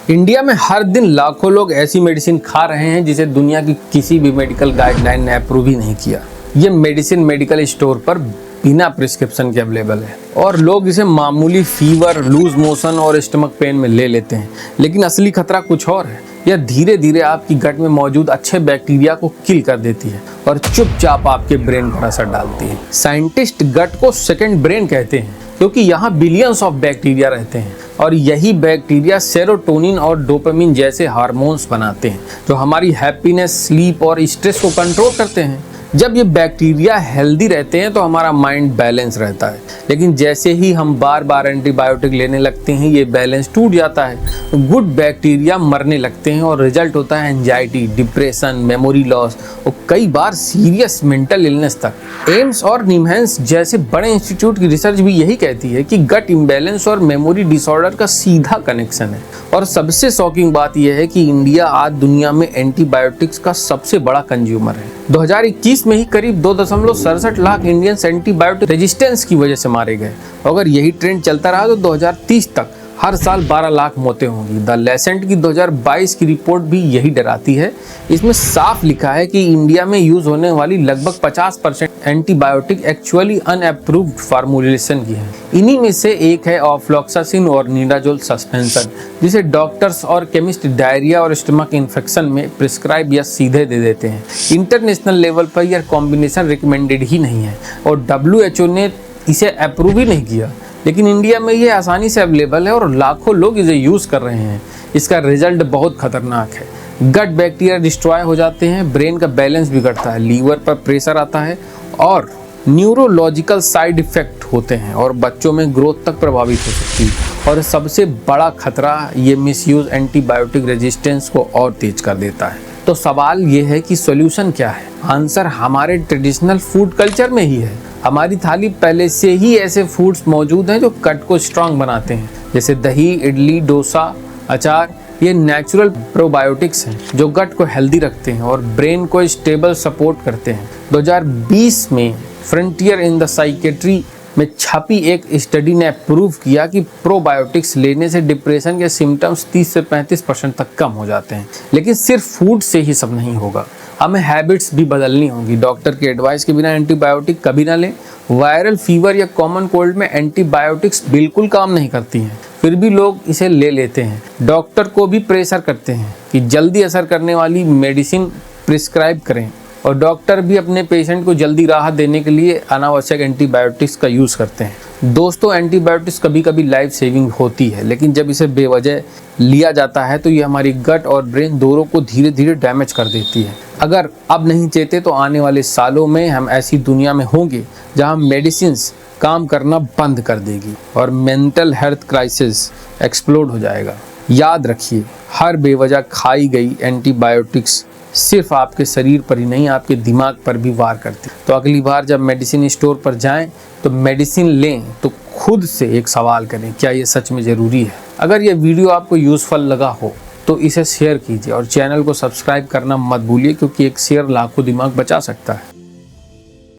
India में हर दिन लाखों लोग ऐसी मेडिसिन खा रहे हैं जिसे दुनिया की किसी भी मेडिकल गाइडलाइन ने अप्रूव ही नहीं किया। ये मेडिसिन मेडिकल स्टोर पर बिना प्रिस्क्रिप्शन के अवेलेबल है और लोग इसे मामूली फीवर, लूज मोशन और स्टमक पेन में ले लेते हैं। लेकिन असली खतरा कुछ और है। यह धीरे धीरे आपकी गट में मौजूद अच्छे बैक्टीरिया को किल कर देती है और चुपचाप आपके ब्रेन पर असर डालती है। साइंटिस्ट गट को सेकंड ब्रेन कहते हैं क्योंकि यहाँ बिलियंस ऑफ बैक्टीरिया रहते हैं और यही बैक्टीरिया सेरोटोनिन और डोपामिन जैसे हार्मोन्स बनाते हैं जो हमारी हैप्पीनेस, स्लीप और स्ट्रेस को कंट्रोल करते हैं। जब ये बैक्टीरिया हेल्दी रहते हैं तो हमारा माइंड बैलेंस रहता है, लेकिन जैसे ही हम बार बार एंटीबायोटिक लेने लगते हैं ये बैलेंस टूट जाता है। गुड बैक्टीरिया मरने लगते हैं और रिजल्ट होता है एंजाइटी, डिप्रेशन, मेमोरी लॉस और कई बार सीरियस मेंटल इलनेस तक। एम्स और निमहांस जैसे बड़े इंस्टीट्यूट की रिसर्च भी यही कहती है कि गट इम्बैलेंस और मेमोरी डिसऑर्डर का सीधा कनेक्शन है। और सबसे शॉकिंग बात यह है कि इंडिया आज दुनिया में एंटीबायोटिक्स का सबसे बड़ा कंज्यूमर है। 2021 में ही करीब 2.67 लाख इंडियंस एंटीबायोटिक रेजिस्टेंस की वजह से मारे गए। अगर यही ट्रेंड चलता रहा तो 2030 तक हर साल 12 लाख मौतें होंगी। द लेसेंट की 2022 की रिपोर्ट भी यही डराती है। इसमें साफ लिखा है कि इंडिया में यूज होने वाली लगभग 50% एंटीबायोटिक एक्चुअली अनअप्रूव्ड फार्मूलेशन की है। इन्हीं में से एक है ऑफ्लॉक्सासिन और निडाजोल सस्पेंशन, जिसे डॉक्टर्स और केमिस्ट डायरिया और स्टमक इन्फेक्शन में प्रिस्क्राइब या सीधे दे देते हैं। इंटरनेशनल लेवल पर यह कॉम्बिनेशन रिकमेंडेड ही नहीं है और WHO ने इसे अप्रूव ही नहीं किया, लेकिन इंडिया में ये आसानी से अवेलेबल है और लाखों लोग इसे यूज़ कर रहे हैं। इसका रिजल्ट बहुत खतरनाक है। गट बैक्टीरिया डिस्ट्रॉय हो जाते हैं, ब्रेन का बैलेंस बिगड़ता है, लीवर पर प्रेशर आता है और न्यूरोलॉजिकल साइड इफ़ेक्ट होते हैं और बच्चों में ग्रोथ तक प्रभावित हो सकती है। और सबसे बड़ा खतरा ये मिसयूज़ एंटीबायोटिक रेजिस्टेंस को और तेज कर देता है। तो सवाल ये है कि सॉल्यूशन क्या है? आंसर हमारे ट्रेडिशनल फूड कल्चर में ही है। हमारी थाली पहले से ही ऐसे फूड्स मौजूद हैं जो गट को स्ट्रांग बनाते हैं, जैसे दही, इडली, डोसा, अचार। ये नेचुरल प्रोबायोटिक्स हैं जो गट को हेल्दी रखते हैं और ब्रेन को स्टेबल सपोर्ट करते हैं। 2020 में फ्रंटियर इन द साइकेट्री में छपी एक स्टडी ने प्रूव किया कि प्रोबायोटिक्स लेने से डिप्रेशन के सिम्टम्स 30 से 35% तक कम हो जाते हैं। लेकिन सिर्फ फूड से ही सब नहीं होगा, हमें हैबिट्स भी बदलनी होंगी। डॉक्टर के एडवाइस के बिना एंटीबायोटिक कभी ना लें। वायरल फीवर या कॉमन कोल्ड में एंटीबायोटिक्स बिल्कुल काम नहीं करती हैं, फिर भी लोग इसे ले लेते हैं। डॉक्टर को भी प्रेशर करते हैं कि जल्दी असर करने वाली मेडिसिन प्रिस्क्राइब करें और डॉक्टर भी अपने पेशेंट को जल्दी राहत देने के लिए अनावश्यक एंटीबायोटिक्स का यूज़ करते हैं। दोस्तों, एंटीबायोटिक्स कभी कभी लाइफ सेविंग होती है, लेकिन जब इसे बेवजह लिया जाता है तो ये हमारी गट और ब्रेन दोनों को धीरे धीरे डैमेज कर देती है। अगर अब नहीं चेते तो आने वाले सालों में हम ऐसी दुनिया में होंगे जहां मेडिसिन्स काम करना बंद कर देगी और मेंटल हेल्थ क्राइसिस एक्सप्लोड हो जाएगा। याद रखिए, हर बेवजह खाई गई एंटीबायोटिक्स सिर्फ आपके शरीर पर ही नहीं, आपके दिमाग पर भी वार करती। तो अगली बार जब मेडिसिन स्टोर पर जाएं तो मेडिसिन लें तो खुद से एक सवाल करें, क्या ये सच में ज़रूरी है? अगर ये वीडियो आपको यूज़फुल लगा हो तो इसे शेयर कीजिए और चैनल को सब्सक्राइब करना मत भूलिए, क्योंकि एक शेयर लाखों दिमाग बचा सकता है।